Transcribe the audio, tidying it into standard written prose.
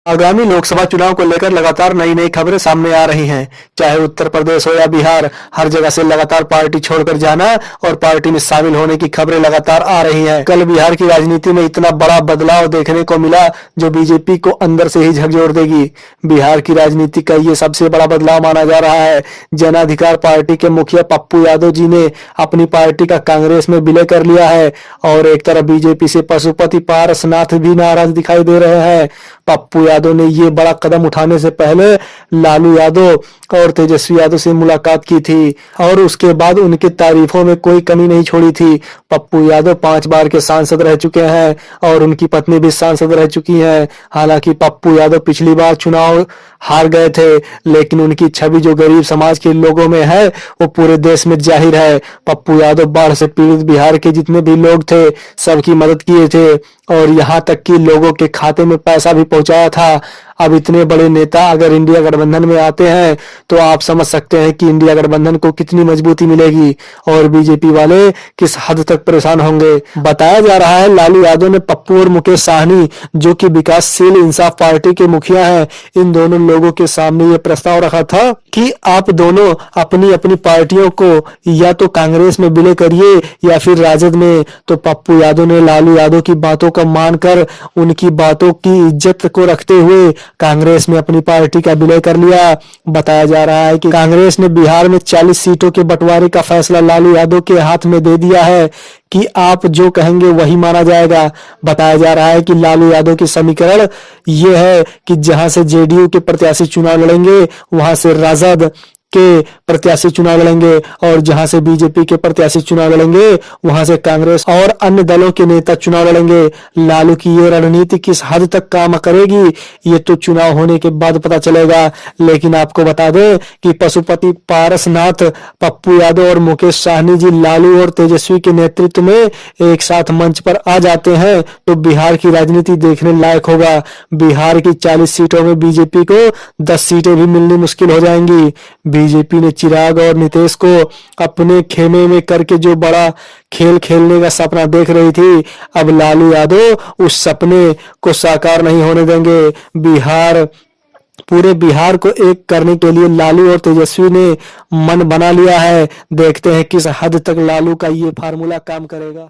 आगामी लोकसभा चुनाव को लेकर लगातार नई नई खबरें सामने आ रही हैं। चाहे उत्तर प्रदेश हो या बिहार, हर जगह से लगातार पार्टी छोड़कर जाना और पार्टी में शामिल होने की खबरें लगातार आ रही हैं। कल बिहार की राजनीति में इतना बड़ा बदलाव देखने को मिला जो बीजेपी को अंदर से ही झकझोर देगी। बिहार की राजनीति का ये सबसे बड़ा बदलाव माना जा रहा है। जन अधिकार पार्टी के मुखिया पप्पू यादव जी ने अपनी पार्टी का कांग्रेस में विलय कर लिया है और एक तरफ बीजेपी से पशुपति पारसनाथ भी नाराज दिखाई दे रहे हैं। पप्पू यादव ने ये बड़ा कदम उठाने से पहले लालू यादव और तेजस्वी यादव से मुलाकात की थी और उसके बाद उनकी तारीफों में कोई कमी नहीं छोड़ी थी। पप्पू यादव 5 बार के सांसद रह चुके हैं और उनकी पत्नी भी सांसद रह चुकी हैं। हालांकि पप्पू यादव पिछली बार चुनाव हार गए थे, लेकिन उनकी छवि जो गरीब समाज के लोगों में है वो पूरे देश में जाहिर है। पप्पू यादव बाढ़ से पीड़ित बिहार के जितने भी लोग थे सबकी मदद किए थे और यहाँ तक कि लोगों के खाते में पैसा भी पहुंचाया था। अब इतने बड़े नेता अगर इंडिया गठबंधन में आते हैं तो आप समझ सकते हैं कि इंडिया गठबंधन को कितनी मजबूती मिलेगी और बीजेपी वाले किस हद तक परेशान होंगे। बताया जा रहा है लालू यादव ने पप्पू और मुकेश साहनी जो कि विकासशील इंसाफ पार्टी के मुखिया हैं, इन दोनों लोगों के सामने ये प्रस्ताव रखा था कि आप दोनों अपनी अपनी पार्टियों को या तो कांग्रेस में विलय करिए या फिर राजद में। तो पप्पू यादव ने लालू यादव की बातों को मानकर उनकी बातों की इज्जत को रखते हुए कांग्रेस में अपनी पार्टी का विलय कर लिया। बताया जा रहा है कि कांग्रेस ने बिहार में 40 सीटों के बंटवारे का फैसला लालू यादव के हाथ में दे दिया है कि आप जो कहेंगे वही माना जाएगा। बताया जा रहा है कि लालू यादव की समीकरण ये है कि जहां से जेडीयू के प्रत्याशी चुनाव लड़ेंगे वहां से राजद के प्रत्याशी चुनाव लड़ेंगे और जहां से बीजेपी के प्रत्याशी चुनाव लड़ेंगे वहां से कांग्रेस और अन्य दलों के नेता चुनाव लड़ेंगे। लालू की ये रणनीति किस हद तक काम करेगी ये तो चुनाव होने के बाद पता चलेगा। लेकिन आपको बता दें कि पशुपति पारसनाथ, पप्पू यादव और मुकेश साहनी जी लालू और तेजस्वी के नेतृत्व में एक साथ मंच पर आ जाते हैं तो बिहार की राजनीति देखने लायक होगा। बिहार की 40 सीटों में बीजेपी को 10 सीटें भी मिलनी मुश्किल हो जाएंगी। बीजेपी ने चिराग और नीतीश को अपने खेमे में करके जो बड़ा खेल खेलने का सपना देख रही थी, अब लालू यादव उस सपने को साकार नहीं होने देंगे। पूरे बिहार को एक करने के लिए लालू और तेजस्वी ने मन बना लिया है। देखते हैं किस हद तक लालू का ये फार्मूला काम करेगा।